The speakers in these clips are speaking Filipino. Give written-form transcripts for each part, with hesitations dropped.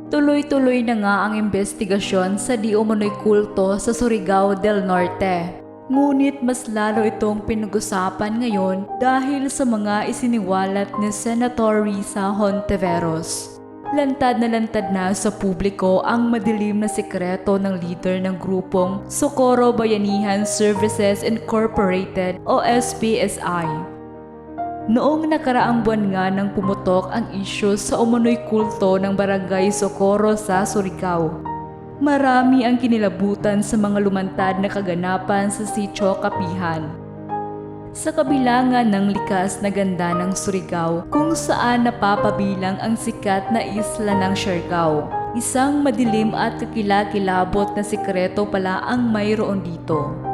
Tuloy-tuloy na nga ang investigasyon sa di umano'y kulto sa Surigao del Norte. Ngunit mas lalo itong pinag-usapan ngayon dahil sa mga isiniwalat ni Senator Risa Hontiveros. Lantad na sa publiko ang madilim na sikreto ng leader ng grupong Socorro Bayanihan Services Incorporated o SBSI. Noong nakaraang buwan nga nang pumutok ang isyu sa umano'y kulto ng Barangay Socorro sa Surigao. Marami ang kinilabutan sa mga lumantad na kaganapan sa Sitio Kapihan. Sa kabilangan ng likas na ganda ng Surigao kung saan napapabilang ang sikat na isla ng Siargao. Isang madilim at kakilakilabot na sikreto pala ang mayroon dito.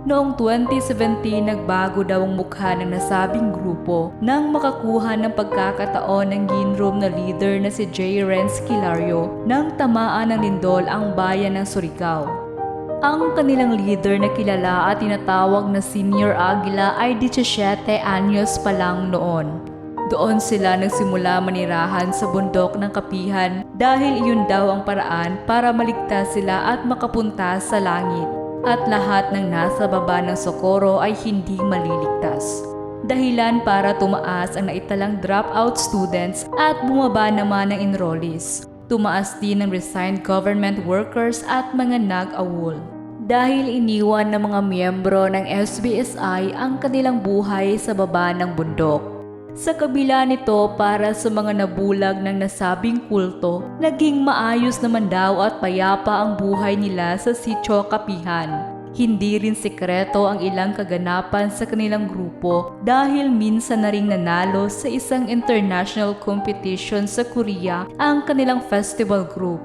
Noong 2017, nagbago daw ang mukha ng nasabing grupo nang makakuha ng pagkakataon ng ginroom na leader na si J. Renz Kilario nang tamaan ng lindol ang bayan ng Surigao. Ang kanilang leader na kilala at tinatawag na Senior Aguila ay 17 anyos pa lang noon. Doon sila nagsimula manirahan sa bundok ng Kapihan dahil iyon daw ang paraan para maligtas sila at makapunta sa langit. At lahat ng nasa baba ng Socorro ay hindi maliligtas. Dahilan para tumaas ang naitalang dropout students at bumaba naman ang enrollees. Tumaas din ang resigned government workers at mga nag-awol. Dahil iniwan ng mga miyembro ng SBSI ang kanilang buhay sa baba ng bundok. Sa kabila nito, para sa mga nabulag ng nasabing kulto, naging maayos naman daw at payapa ang buhay nila sa Sitio Kapihan. Hindi rin sekreto ang ilang kaganapan sa kanilang grupo dahil minsan na ring nanalo sa isang international competition sa Korea ang kanilang festival group.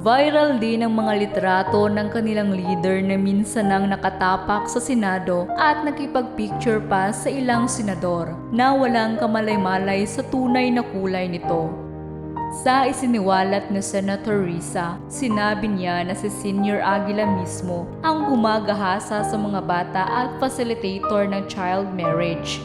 Viral din ang mga litrato ng kanilang leader na minsan nang nakatapak sa Senado at nakipagpicture pa sa ilang senador na walang kamalay-malay sa tunay na kulay nito. Sa isiniwalat ni Senator Risa, sinabi niya na si Senior Aguila mismo ang gumagahasa sa mga bata at facilitator ng child marriage.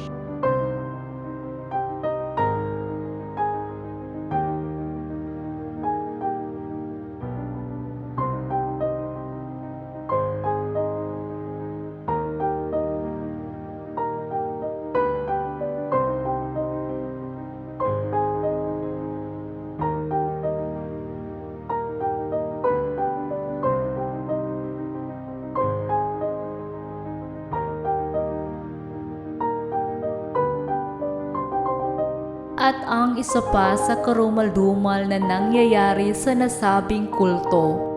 At ang isa pa sa karumal-dumal na nangyayari sa nasabing kulto.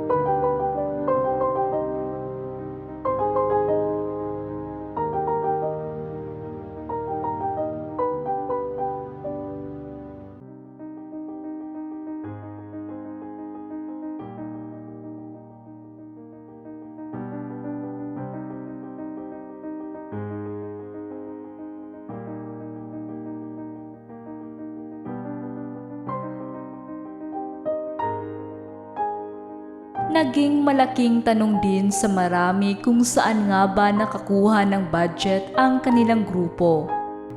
Naging malaking tanong din sa marami kung saan nga ba nakakuha ng budget ang kanilang grupo.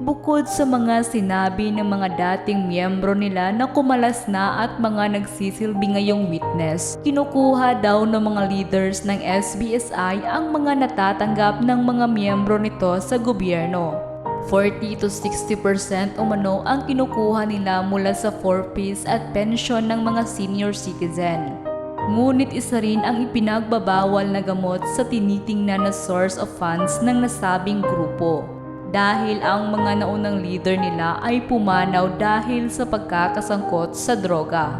Bukod sa mga sinabi ng mga dating miyembro nila na kumalas na at mga nagsisilbi ngayong witness, kinukuha daw ng mga leaders ng SBSI ang mga natatanggap ng mga miyembro nito sa gobyerno. 40 to 60% umano ang kinukuha nila mula sa forfeits at pensyon ng mga senior citizen. Ngunit isa rin ang ipinagbabawal na gamot sa tinitingnan na source of funds ng nasabing grupo. Dahil ang mga naunang leader nila ay pumanaw dahil sa pagkakasangkot sa droga.